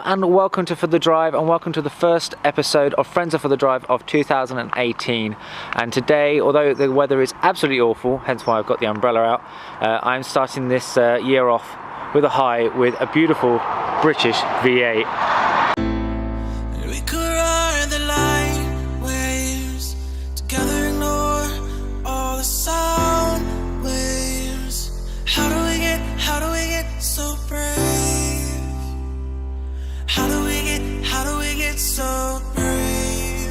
and welcome to For The Drive, and welcome to the first episode of Friends of For The Drive of 2018. And today, although the weather is absolutely awful, hence why I've got the umbrella out, I'm starting this year off with a high with a beautiful British V8. We could ride the light waves together, ignore all the sound waves. How do we get so brave? How do we get so brave?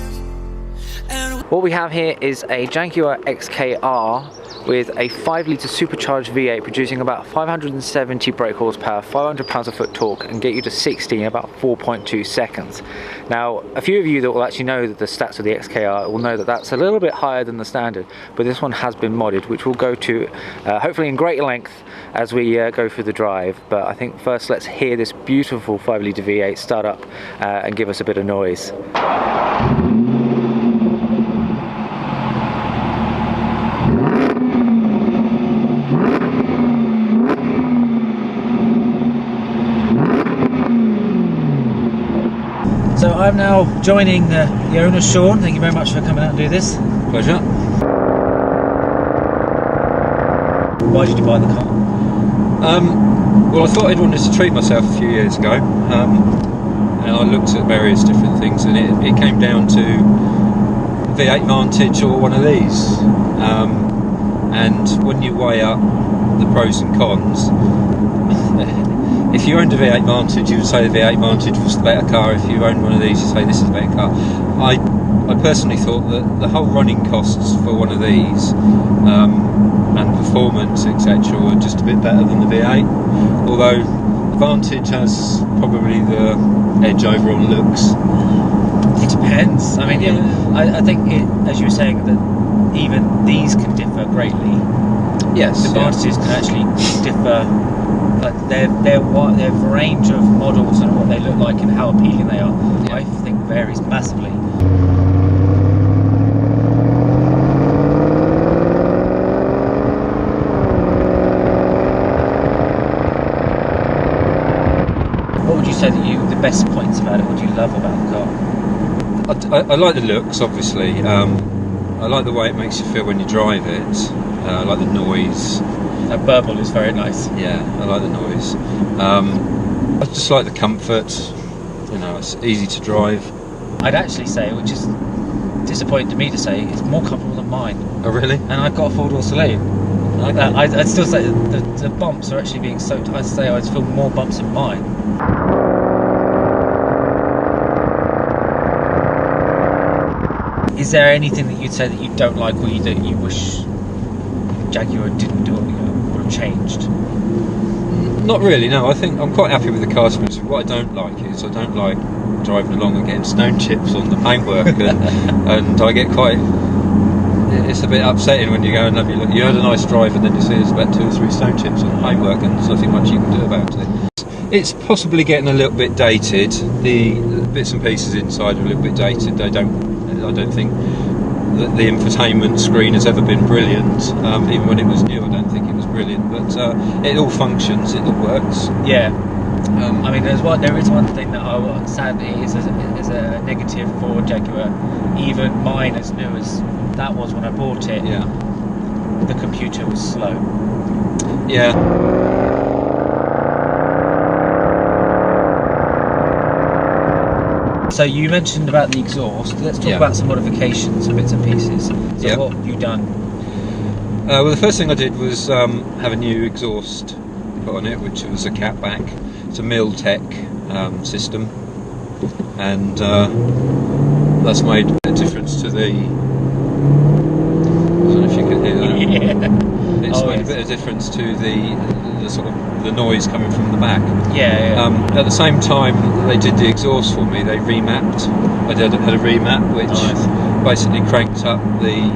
And What we have here is a Jaguar XKR with a 5-litre supercharged V8 producing about 570 brake horsepower, 500 pounds-a-foot torque, and get you to 60 in about 4.2 seconds. Now, a few of you that will actually know the stats of the XKR will know that that's a little bit higher than the standard, but this one has been modded, which we'll go to hopefully in great length as we go through the drive. But I think first let's hear this beautiful 5-litre V8 start up and give us a bit of noise. So I'm now joining the owner, Shaun. Thank you very much for coming out and do this. Pleasure. Why did you buy the car? Well, I thought I'd wanted to treat myself a few years ago, and I looked at various different things, and it came down to V8 Vantage or one of these. And when you weigh up the pros and cons, if you owned a V8 Vantage, you would say the V8 Vantage was the better car. If you owned one of these, you'd say this is the better car. I personally thought that the whole running costs for one of these and performance, etc., were just a bit better than the V8. Although the Vantage has probably the edge over on looks. It depends. I mean, yeah, I think, as you were saying, that even these can differ greatly. Yes. The Vantages can actually differ. Like their range of models and what they look like and how appealing they are, yeah, I think varies massively. What would you say that the best points about it? What do you love about the car? I like the looks, obviously. I like the way it makes you feel when you drive it. I like the noise. That burble is very nice. Yeah, I like the noise. I just like the comfort. You know, it's easy to drive. I'd actually say, which is disappointing to me to say, it's more comfortable than mine. Oh, really? And I've got a 4-door saloon. Okay. I'd still say the bumps are actually being soaked. I'd say I'd feel more bumps in mine. Is there anything that you'd say that you don't like, or that you wish Jaguar didn't do, would have changed? Not really, no. I think I'm quite happy with the car. What I don't like is I don't like driving along and getting stone chips on the paintwork, and I get quite. It's a bit upsetting when you go and have your look. You had a nice drive, and then you see there's about 2 or 3 stone chips on the paintwork, and there's nothing much you can do about it. It's possibly getting a little bit dated. The bits and pieces inside are a little bit dated. I don't think that the infotainment screen has ever been brilliant. Even when it was new, I don't think it was brilliant. But it all functions. It all works. Yeah. I mean, there is one thing that sadly is a negative for Jaguar. Even mine, as new as that was when I bought it, Yeah. the computer was slow. Yeah. So you mentioned about the exhaust. Let's talk about some modifications, bits and pieces. So what have you done? Well, the first thing I did was have a new exhaust put on it, which was a catback. It's a Miltech system, and that's made a difference to the. I don't know if you can hear that. Yeah. It's made a bit of difference to the sort of the noise coming from the back. Yeah. At the same time they did the exhaust for me, they remapped. I had a remap which basically cranked up the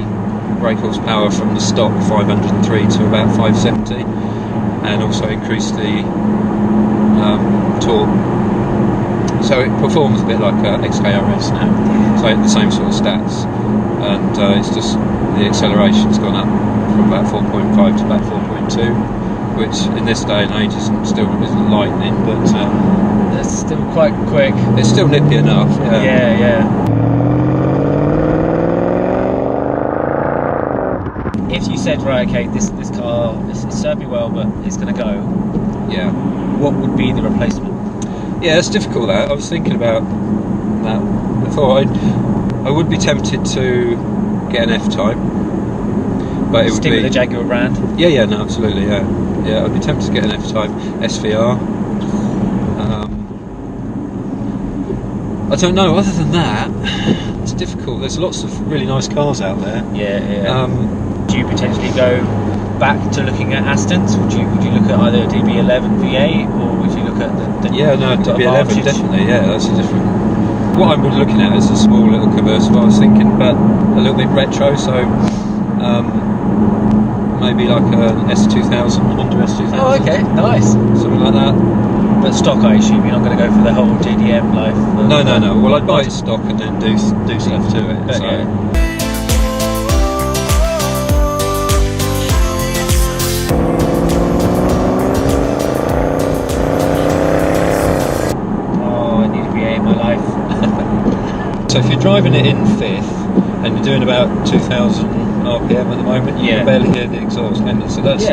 brake horsepower from the stock 503 to about 570, and also increased the torque. So it performs a bit like XKRS now. So the same sort of stats, and it's just the acceleration's gone up from about 4.5 to about 4.2, which in this day and age still isn't lightning, but that's still quite quick. It's still nippy enough. Yeah. If you said, right, okay, this car, it's served me well, but it's going to go. Yeah. What would be the replacement? Yeah, it's difficult. That I was thinking about that. I thought I would be tempted to get an F-Type, but it would be with the Jaguar brand. Yeah, no, absolutely, yeah. I'd be tempted to get an F-Type SVR. I don't know. Other than that, it's difficult. There's lots of really nice cars out there. Yeah. Do you potentially go back to looking at Astons? Would you look at either a DB11 V8 or would you look at the DB11 definitely. Yeah, that's a different. What I'm looking at is a small little convertible. I was thinking, but a little bit retro, so maybe like an S2000, Honda S2000. Oh, okay, nice. Something like that. But stock, I assume you're not going to go for the whole JDM life. No. Well, I'd buy it stock and then do stuff to it. But, so. yeah. So if you're driving it in fifth and you're doing about 2,000 RPM at the moment, you can barely hear the exhaust, can you? So that's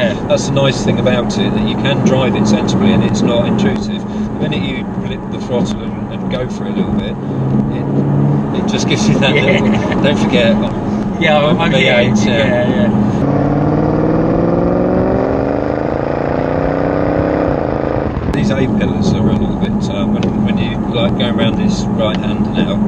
the nice thing about it, that you can drive it sensibly and it's not intrusive. The minute you flip the throttle and go for it a little bit, it just gives you that little, don't forget. I'm V8, yeah. These A-pillars are a little bit, when you like going around this right hand now,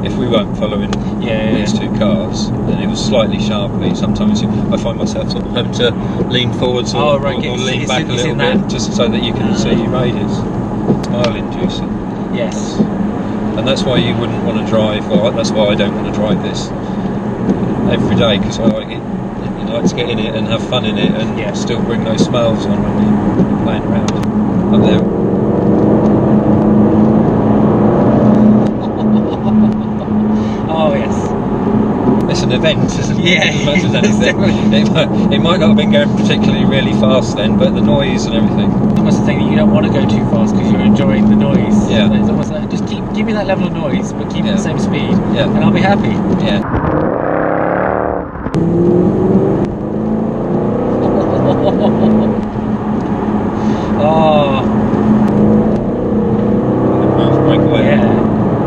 if we weren't following these two cars, then it was slightly sharply. Sometimes I find myself sort of having to lean forwards or lean back a little bit, just so that you can see your radius. Smile inducing. Yes. And that's why you wouldn't want to drive, well, that's why I don't want to drive this every day, because I like it. You like to get in it and have fun in it and still bring those smiles on when you're playing around up there. Oh yes. It's an event, isn't it? Yeah. As much as anything. It might not have been going particularly really fast then, but the noise and everything. It's almost the thing that you don't want to go too fast because you're enjoying the noise. Yeah. It's almost like, just give me that level of noise, but keep it the same speed, and I'll be happy. Yeah.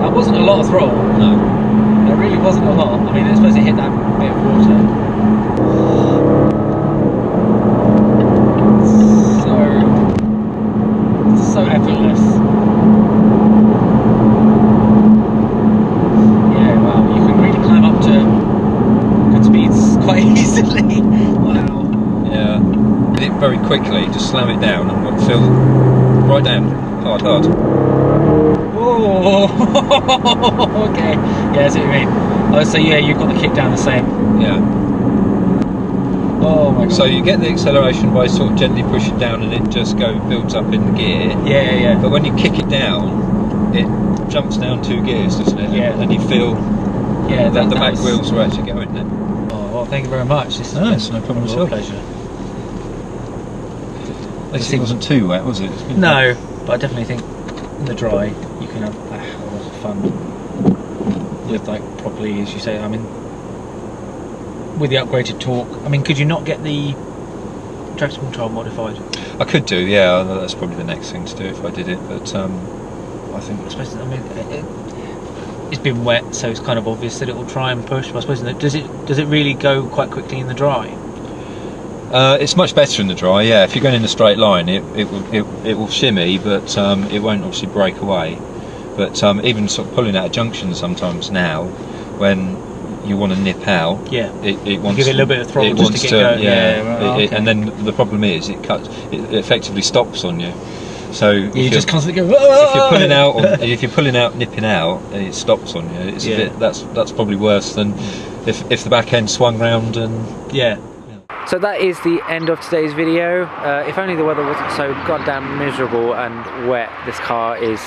That wasn't a lot of throttle. No. There really wasn't a lot. I mean, I suppose it hit that bit of water. So effortless. Yeah, wow, you can really climb up to good speeds quite easily. Wow. Yeah. Did it very quickly, just slam it down and feel right down. Hard. Oh, okay. Yeah, I see what you mean. Oh, so you've got the kick down the same. Yeah. Oh my god. So you get the acceleration by sort of gently pushing down and it just builds up in the gear. Yeah. But when you kick it down, it jumps down 2 gears, doesn't it? Yeah. And you feel that the back was... wheels are actually going then. Oh, well, thank you very much. It's no problem at all. Pleasure. At least it wasn't too wet, was it? No, but I definitely think in the dry you can have a hell of a lot of fun with, like, properly, as you say. I mean, with the upgraded torque. I mean, could you not get the traction control modified? I could do, yeah. That's probably the next thing to do if I did it. But I think. I mean, it's been wet, so it's kind of obvious that it will try and push. But I suppose does it really go quite quickly in the dry? It's much better in the dry, yeah. If you're going in a straight line, it will shimmy, but it won't obviously break away. But even sort of pulling out a junction sometimes now, when you want to nip out, it wants give it a little bit of throttle just to get going. Okay. And then the problem is it effectively stops on you. So you just constantly go. If you're pulling out, if you're pulling out, nipping out, and it stops on you. It's a bit. That's probably worse than if the back end swung round and So that is the end of today's video. If only the weather wasn't so goddamn miserable and wet. This car is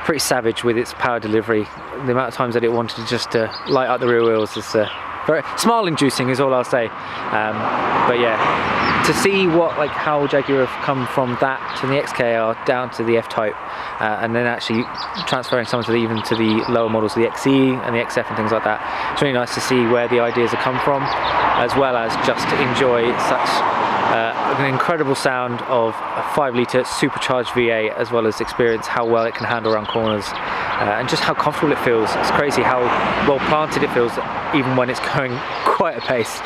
pretty savage with its power delivery. The amount of times that it wanted to just light up the rear wheels is very smile-inducing is all I'll say. But yeah, to see how Jaguar have come from that to the XKR down to the F-Type, and then actually transferring some even to the lower models, the XE and the XF and things like that. It's really nice to see where the ideas have come from, as well as just to enjoy such an incredible sound of a 5-litre supercharged V8, as well as experience how well it can handle around corners, and just how comfortable it feels. It's crazy how well planted it feels, even when it's going quite a pace.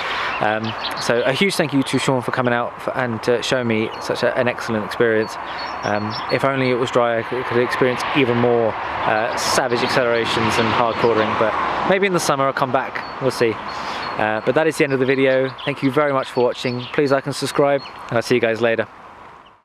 So a huge thank you to Shaun for coming out and showing me such an excellent experience. If only it was dry, I could experience even more savage accelerations and hard quartering, but maybe in the summer I'll come back, we'll see. But that is the end of the video. Thank you very much for watching. Please like and subscribe, and I'll see you guys later.